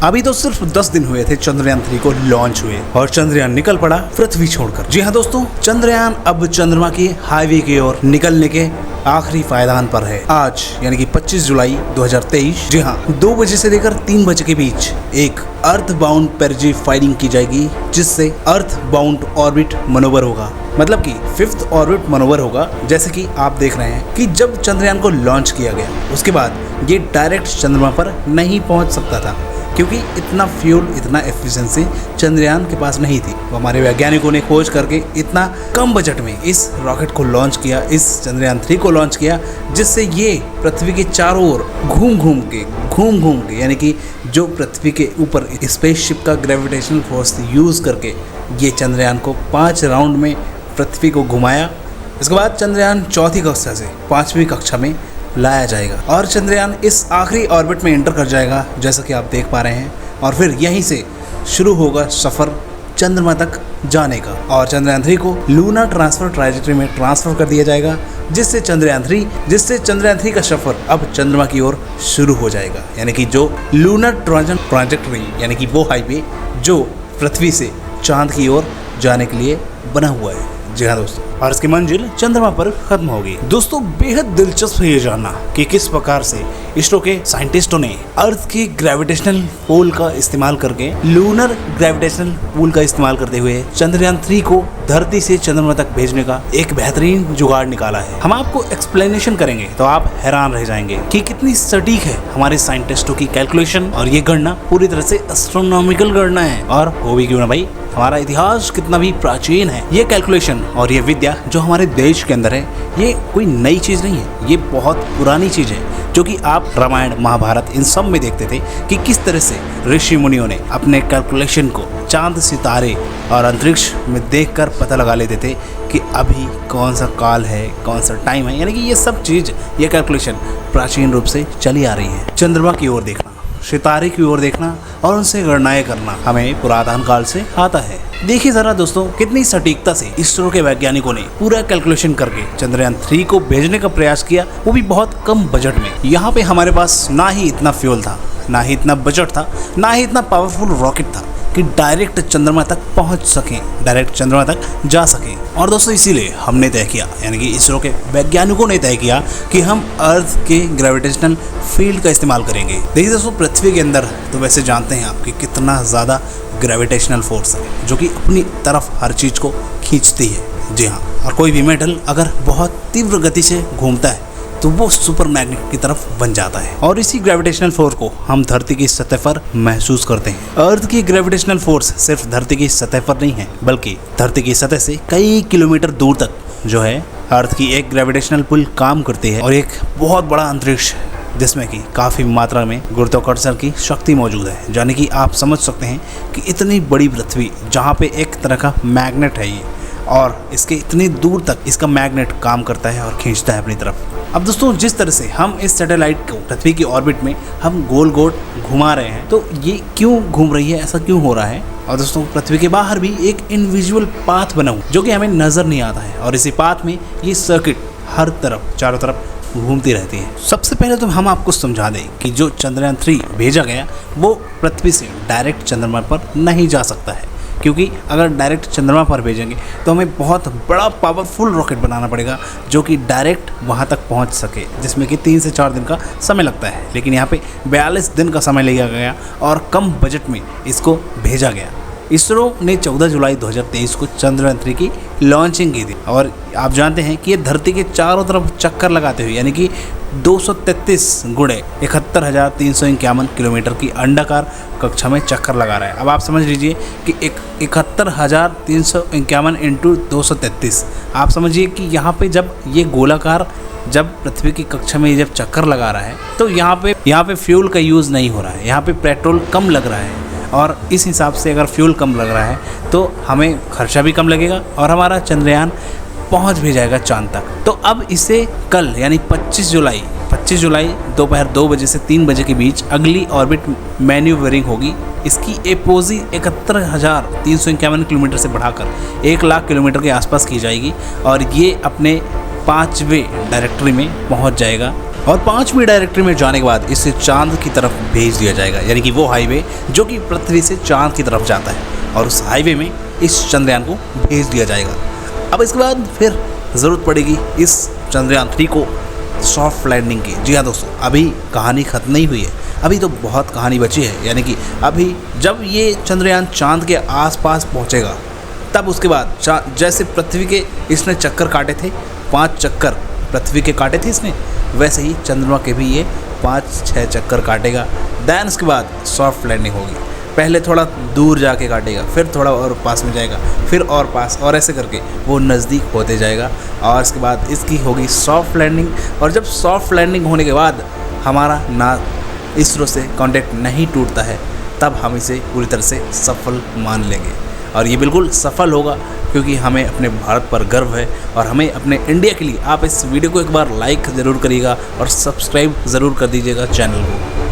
अभी तो सिर्फ 10 दिन हुए थे चंद्रयान 3 को लॉन्च हुए और चंद्रयान निकल पड़ा पृथ्वी छोड़कर। जी हाँ दोस्तों, चंद्रयान अब चंद्रमा की हाईवे की ओर निकलने के आखिरी पायदान पर है। आज यानी कि 25 जुलाई 2023, जी हाँ, 2 बजे से लेकर 3 बजे के बीच एक अर्थ बाउंड पेरिजी फायरिंग की जाएगी, जिससे अर्थ बाउंड ऑर्बिट मनोवर होगा, मतलब कि 5th ऑर्बिट मनोवर होगा। जैसे कि आप देख रहे हैं कि जब चंद्रयान को लॉन्च किया गया उसके बाद ये डायरेक्ट चंद्रमा पर नहीं पहुंच सकता था, क्योंकि इतना फ्यूल, इतना एफिशिएंसी चंद्रयान के पास नहीं थी। तो हमारे वैज्ञानिकों ने खोज करके इतना कम बजट में इस रॉकेट को लॉन्च किया, इस चंद्रयान 3 को लॉन्च किया, जिससे ये पृथ्वी के चारों ओर घूम घूम के यानी कि जो पृथ्वी के ऊपर स्पेसशिप का ग्रेविटेशनल फोर्स यूज़ करके ये चंद्रयान को 5 राउंड में पृथ्वी को घुमाया। इसके बाद चंद्रयान 4th कक्षा से 5वीं कक्षा में लाया जाएगा और चंद्रयान इस आखिरी ऑर्बिट में एंटर कर जाएगा, जैसा कि आप देख पा रहे हैं। और फिर यहीं से शुरू होगा सफ़र चंद्रमा तक जाने का और चंद्रयान 3 को लूनर ट्रांसफर ट्रायजेक्टरी में ट्रांसफ़र कर दिया जाएगा, जिससे चंद्रयान 3 का सफ़र अब चंद्रमा की ओर शुरू हो जाएगा। यानी कि जो लूनर ट्रांजेक्टरी यानी कि वो हाईवे जो पृथ्वी से चांद की ओर जाने के लिए बना हुआ है। जी हाँ दोस्तों, और इसकी मंजिल चंद्रमा पर खत्म होगी। दोस्तों, बेहद दिलचस्प है ये जानना कि किस प्रकार से इसरो के साइंटिस्टों ने अर्थ की ग्रेविटेशनल पुल का इस्तेमाल करके, लूनर ग्रेविटेशनल पुल का इस्तेमाल करते हुए चंद्रयान 3 को धरती से चंद्रमा तक भेजने का एक बेहतरीन जुगाड़ निकाला है। हम आपको एक्सप्लेनेशन करेंगे तो आप हैरान रह जाएंगे कि कितनी सटीक है हमारे साइंटिस्टों की कैलकुलेशन, और ये गणना पूरी तरह से एस्ट्रोनॉमिकल गणना है। और वो भी क्यों ना भाई, हमारा इतिहास कितना भी प्राचीन है, ये कैलकुलेशन और ये विद्या जो हमारे देश के अंदर है, ये कोई नई चीज़ नहीं है, ये बहुत पुरानी चीज़ है, जो कि आप रामायण, महाभारत इन सब में देखते थे कि किस तरह से ऋषि मुनियों ने अपने कैलकुलेशन को चांद, सितारे और अंतरिक्ष में देखकर पता लगा लेते थे कि अभी कौन सा काल है, कौन सा टाइम है। यानी कि ये सब चीज़, ये कैलकुलेशन प्राचीन रूप से चली आ रही है। चंद्रमा की ओर देखना, सितारे की ओर देखना और उनसे गणनाएं करना हमें पुरातन काल से आता है। देखिए जरा दोस्तों, कितनी सटीकता से इसरो के वैज्ञानिकों ने पूरा कैलकुलेशन करके चंद्रयान 3 को भेजने का प्रयास किया, वो भी बहुत कम बजट में। यहाँ पे हमारे पास ना ही इतना फ्यूल था, ना ही इतना बजट था, ना ही इतना पावरफुल रॉकेट था कि डायरेक्ट चंद्रमा तक पहुंच सकें, डायरेक्ट चंद्रमा तक जा सकें। और दोस्तों, इसीलिए हमने तय किया, यानी कि इसरो के वैज्ञानिकों ने तय किया कि हम अर्थ के ग्रेविटेशनल फील्ड का इस्तेमाल करेंगे। देखिए दोस्तों, पृथ्वी के अंदर तो वैसे जानते हैं आप कि कितना ज़्यादा ग्रेविटेशनल फोर्स है, जो कि अपनी तरफ हर चीज़ को खींचती है। जी हाँ, और कोई भी मेटल अगर बहुत तीव्र गति से घूमता है तो वो सुपर मैग्नेट की तरफ बन जाता है, और इसी ग्रेविटेशनल फोर्स को हम धरती की सतह पर महसूस करते हैं। अर्थ की ग्रेविटेशनल फोर्स सिर्फ धरती की सतह पर नहीं है, बल्कि धरती की सतह से कई किलोमीटर दूर तक जो है अर्थ की एक ग्रेविटेशनल पुल काम करती है, और एक बहुत बड़ा अंतरिक्ष जिसमें कि काफ़ी मात्रा में गुरुत्वाकर्षण की शक्ति मौजूद है। यानी कि आप समझ सकते हैं कि इतनी बड़ी पृथ्वी, जहाँ पे एक तरह का मैग्नेट है ये, और इसके इतनी दूर तक इसका मैग्नेट काम करता है और खींचता है अपनी तरफ। अब दोस्तों, जिस तरह से हम इस सैटेलाइट को पृथ्वी की ऑर्बिट में हम गोल गोल घुमा रहे हैं, तो ये क्यों घूम रही है, ऐसा क्यों हो रहा है? और दोस्तों, पृथ्वी के बाहर भी एक इनविजिबल पाथ बना हुआ जो कि हमें नज़र नहीं आता है, और इसी पाथ में ये सर्किट हर तरफ, चारों तरफ घूमती रहती है। सबसे पहले तो हम आपको समझा दें कि जो चंद्रयान 3 भेजा गया वो पृथ्वी से डायरेक्ट चंद्रमा पर नहीं जा सकता है, क्योंकि अगर डायरेक्ट चंद्रमा पर भेजेंगे तो हमें बहुत बड़ा पावरफुल रॉकेट बनाना पड़ेगा जो कि डायरेक्ट वहां तक पहुंच सके, जिसमें कि 3 से 4 दिन का समय लगता है। लेकिन यहाँ पे 42 दिन का समय लिया गया और कम बजट में इसको भेजा गया। इसरो ने 14 जुलाई 2023 को चंद्रयान 3 की लॉन्चिंग की थी, और आप जानते हैं कि ये धरती के चारों तरफ चक्कर लगाते हुए, यानी कि 233 गुणे 71,351 किलोमीटर की अंडाकार कक्षा में चक्कर लगा रहा है। अब आप समझ लीजिए कि 71,351 इंटू 233, आप समझिए कि यहाँ पे जब ये गोलाकार, जब पृथ्वी की कक्षा में जब चक्कर लगा रहा है, तो यहाँ पे फ्यूल का यूज़ नहीं हो रहा है, यहाँ पे पेट्रोल कम लग रहा है, और इस हिसाब से अगर फ्यूल कम लग रहा है तो हमें खर्चा भी कम लगेगा और हमारा चंद्रयान पहुंच भी जाएगा चांद तक। तो अब इसे कल यानी 25 जुलाई दोपहर 2 बजे से 3 बजे के बीच अगली ऑर्बिट मैन्यूवरिंग होगी। इसकी एपोजी 71,351 किलोमीटर से बढ़ाकर 1,00,000 किलोमीटर के आसपास की जाएगी, और ये अपने 5वें डायरेक्टरी में पहुंच जाएगा और 5वीं डायरेक्टरी में जाने के बाद इसे चांद की तरफ भेज दिया जाएगा, यानी कि वो हाईवे जो कि पृथ्वी से चांद की तरफ जाता है, और उस हाईवे में इस चंद्रयान को भेज दिया जाएगा। अब इसके बाद फिर ज़रूरत पड़ेगी इस चंद्रयान 3 को सॉफ्ट लैंडिंग की। जी हाँ दोस्तों, अभी कहानी ख़त्म नहीं हुई है, अभी तो बहुत कहानी बची है। यानी कि अभी जब ये चंद्रयान चांद के आसपास पहुंचेगा, तब उसके बाद जैसे पृथ्वी के इसने चक्कर काटे थे, 5 चक्कर पृथ्वी के काटे थे इसने, वैसे ही चंद्रमा के भी ये 5-6 चक्कर काटेगा। दैन उसके बाद सॉफ्ट लैंडिंग होगी। पहले थोड़ा दूर जाके काटेगा, फिर थोड़ा और पास में जाएगा, फिर और पास, और ऐसे करके वो नज़दीक होते जाएगा। और इसके बाद इसकी होगी सॉफ्ट लैंडिंग। और जब सॉफ्ट लैंडिंग होने के बाद हमारा ना इसरो से कांटेक्ट नहीं टूटता है, तब हम इसे पूरी तरह से सफल मान लेंगे। और ये बिल्कुल सफल होगा, क्योंकि हमें अपने भारत पर गर्व है और हमें अपने इंडिया के लिए। आप इस वीडियो को एक बार लाइक ज़रूर करिएगा और सब्सक्राइब ज़रूर कर दीजिएगा चैनल को।